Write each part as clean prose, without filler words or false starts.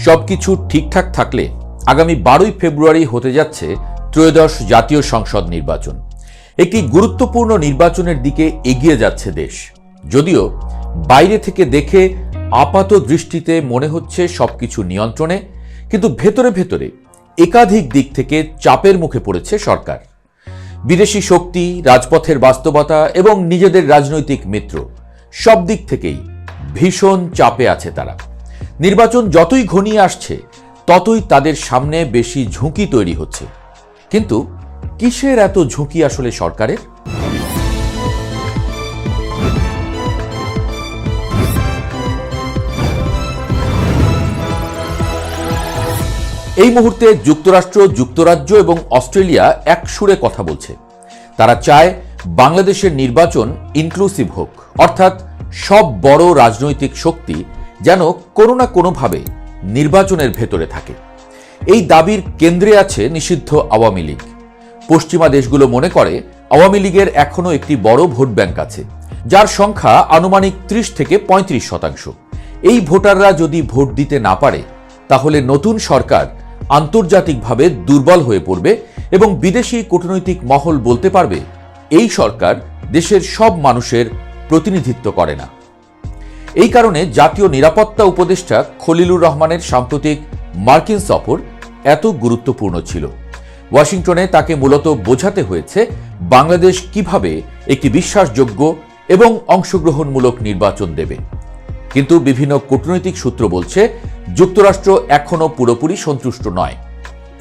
সবকিছু ঠিকঠাক থাকলে আগামী 12ই ফেব্রুয়ারি হতে যাচ্ছে ত্রয়োদশ জাতীয় সংসদ নির্বাচন। একটি গুরুত্বপূর্ণ নির্বাচনের দিকে এগিয়ে যাচ্ছে দেশ। যদিও বাইরে থেকে দেখে আপাত দৃষ্টিতে মনে হচ্ছে সবকিছু নিয়ন্ত্রণে, কিন্তু ভেতরে ভেতরে একাধিক দিক থেকে চাপের মুখে পড়েছে সরকার। বিদেশি শক্তি, রাজপথের বাস্তবতা এবং নিজেদের রাজনৈতিক মিত্র সব দিক থেকেই ভীষণ চাপে আছে তারা। নির্বাচন যতই ঘনিয়ে আসছে ততই তাদের সামনে বেশি ঝুঁকি তৈরি হচ্ছে। কিন্তু কিসের এত ঝুঁকি আসলে সরকারের? এই মুহূর্তে যুক্তরাষ্ট্র, যুক্তরাজ্য এবং অস্ট্রেলিয়া এক সুরে কথা বলছে। তারা চায় বাংলাদেশের নির্বাচন ইনক্লুসিভ হোক, অর্থাৎ সব বড় রাজনৈতিক শক্তি যেন কোনো না কোনোভাবে নির্বাচনের ভেতরে থাকে। এই দাবির কেন্দ্রে আছে নিষিদ্ধ আওয়ামী লীগ। পশ্চিমা দেশগুলো মনে করে আওয়ামী লীগের এখনও একটি বড় ভোট ব্যাংক আছে, যার সংখ্যা আনুমানিক 30 থেকে 35%। এই ভোটাররা যদি ভোট দিতে না পারে তাহলে নতুন সরকার আন্তর্জাতিকভাবে দুর্বল হয়ে পড়বে এবং বিদেশি কূটনৈতিক মহল বলতে পারবে এই সরকার দেশের সব মানুষের প্রতিনিধিত্ব করে না। এই কারণে জাতীয় নিরাপত্তা উপদেষ্টা খলিলুর রহমানের সাম্প্রতিক মার্কিন সফর এত গুরুত্বপূর্ণ ছিল। ওয়াশিংটনে তাকে মূলত বোঝাতে হয়েছে বাংলাদেশ কিভাবে একটি বিশ্বাসযোগ্য এবং অংশগ্রহণমূলক নির্বাচন দেবে। কিন্তু বিভিন্ন কূটনৈতিক সূত্র বলছে যুক্তরাষ্ট্র এখনও পুরোপুরি সন্তুষ্ট নয়।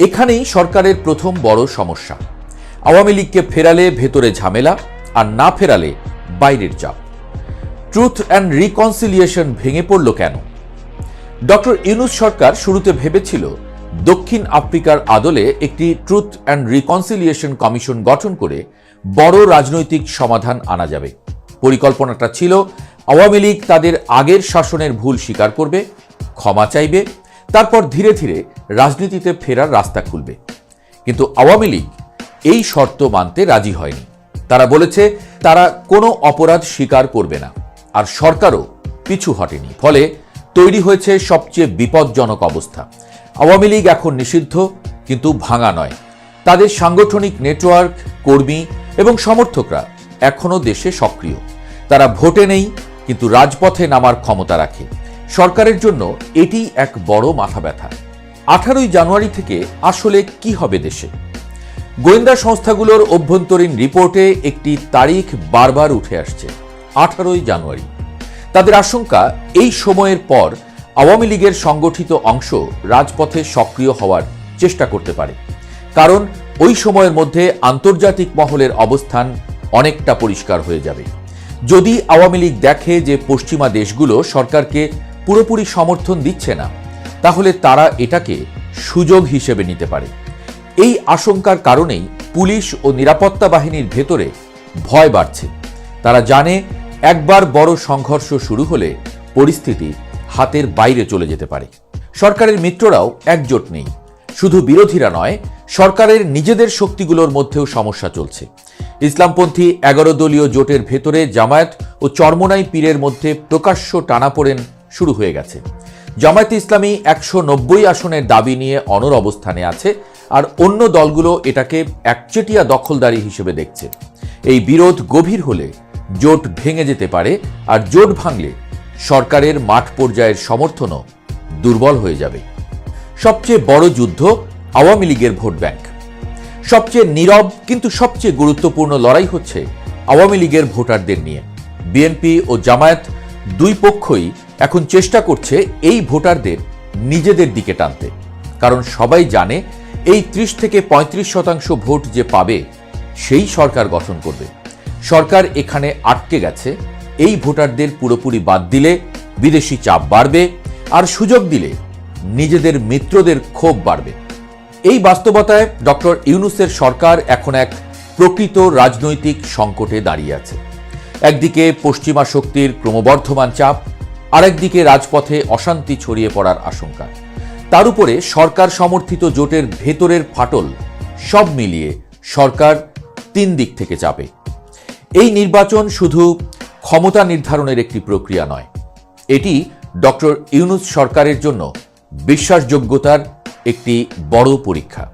এখানেই সরকারের প্রথম বড় সমস্যা। আওয়ামী লীগকে ফেরালে ভেতরে ঝামেলা, আর না ফেরালে বাইরের চাপ। ট্রুথ অ্যান্ড রিকনসিলিয়েশন ভেঙে পড়ল কেন? ডক্টর ইউনূস সরকার শুরুতে ভেবেছিল দক্ষিণ আফ্রিকার আদলে একটি ট্রুথ অ্যান্ড রিকনসিলিয়েশন কমিশন গঠন করে বড় রাজনৈতিক সমাধান আনা যাবে। পরিকল্পনাটা ছিল আওয়ামী লীগ তাদের আগের শাসনের ভুল স্বীকার করবে, ক্ষমা চাইবে, তারপর ধীরে ধীরে রাজনীতিতে ফেরার রাস্তা খুলবে। কিন্তু আওয়ামী লীগ এই শর্ত মানতে রাজি হয়নি। তারা বলেছে তারা কোনো অপরাধ স্বীকার করবে না, আর সরকারও পিছু হটেনি। ফলে তৈরি হয়েছে সবচেয়ে বিপজ্জনক অবস্থা। আওয়ামী লীগ এখন নিষিদ্ধ, কিন্তু ভাঙা নয়। তাদের সাংগঠনিক নেটওয়ার্ক, কর্মী এবং সমর্থকরা এখনও দেশে সক্রিয়। তারা ভোটে নেই, কিন্তু রাজপথে নামার ক্ষমতা রাখে। সরকারের জন্য এটি এক বড় মাথা ব্যথা। 18ই জানুয়ারি থেকে আসলে কি হবে দেশে? গোয়েন্দা সংস্থাগুলোর অভ্যন্তরীণ রিপোর্টে একটি তারিখ বারবার উঠে আসছে, 18ই জানুয়ারি। তাদের আশঙ্কা এই সময়ের পর আওয়ামী লীগের সংগঠিত অংশ রাজপথে সক্রিয় হওয়ার চেষ্টা করতে পারে, কারণ ওই সময়ের মধ্যে আন্তর্জাতিক মহলের অবস্থান অনেকটা পরিষ্কার হয়ে যাবে। যদি আওয়ামী লীগ দেখে যে পশ্চিমা দেশগুলো সরকারকে পুরোপুরি সমর্থন দিচ্ছে না, তাহলে তারা এটাকে সুযোগ হিসেবে নিতে পারে। এই আশঙ্কার কারণেই পুলিশ ও নিরাপত্তা বাহিনীর ভেতরে ভয় বাড়ছে। তারা জানে একবার বড় সংঘর্ষ শুরু হলে পরিস্থিতি হাতের বাইরে চলে যেতে পারে। সরকারের মিত্ররাও একজোট নেই। শুধু বিরোধীরা নয়, সরকারের নিজেদের শক্তিগুলোর মধ্যেও সমস্যা চলছে। ইসলামপন্থী 11 দলীয় জোটের ভেতরে জামায়াত ও চরমোনাই পীরের মধ্যে প্রকাশ্য টানাপোড়েন শুরু হয়ে গেছে। জামায়াতে ইসলামী 190 আসনের দাবি নিয়ে অনড় অবস্থানে আছে, আর অন্য দলগুলো এটাকে একচেটিয়া দখলদারি হিসেবে দেখছে। এই বিরোধ গভীর হলে জোট ভেঙে যেতে পারে, আর জোট ভাঙলে সরকারের মাঠ পর্যায়ের সমর্থনও দুর্বল হয়ে যাবে। সবচেয়ে বড় যুদ্ধ আওয়ামী লীগের ভোট ব্যাংক। সবচেয়ে নীরব কিন্তু সবচেয়ে গুরুত্বপূর্ণ লড়াই হচ্ছে আওয়ামী লীগের ভোটারদের নিয়ে। বিএনপি ও জামায়াত দুই পক্ষই এখন চেষ্টা করছে এই ভোটারদের নিজেদের দিকে টানতে, কারণ সবাই জানে এই 30 থেকে 35% ভোট যে পাবে সেই সরকার গঠন করবে। সরকার এখানে আটকে গেছে। এই ভোটারদের পুরোপুরি বাদ দিলে বিদেশি চাপ বাড়বে, আর সুযোগ দিলে নিজেদের মিত্রদের ক্ষোভ বাড়বে। এই বাস্তবতায় ডক্টর ইউনূসের সরকার এখন এক প্রকৃত রাজনৈতিক সংকটে দাঁড়িয়ে আছে। একদিকে পশ্চিমা শক্তির ক্রমবর্ধমান চাপ, আরেকদিকে রাজপথে অশান্তি ছড়িয়ে পড়ার আশঙ্কা। তার উপরে সরকার সমর্থিত জোটের ভেতরের ফাটল, সব মিলিয়ে সরকার 3 দিক থেকে চাপে। এই নির্বাচন শুধু ক্ষমতা নির্ধারণের একটি প্রক্রিয়া নয়, এটি ডক্টর ইউনূস সরকারের জন্য বিশ্বাসযোগ্যতার একটি বড় পরীক্ষা।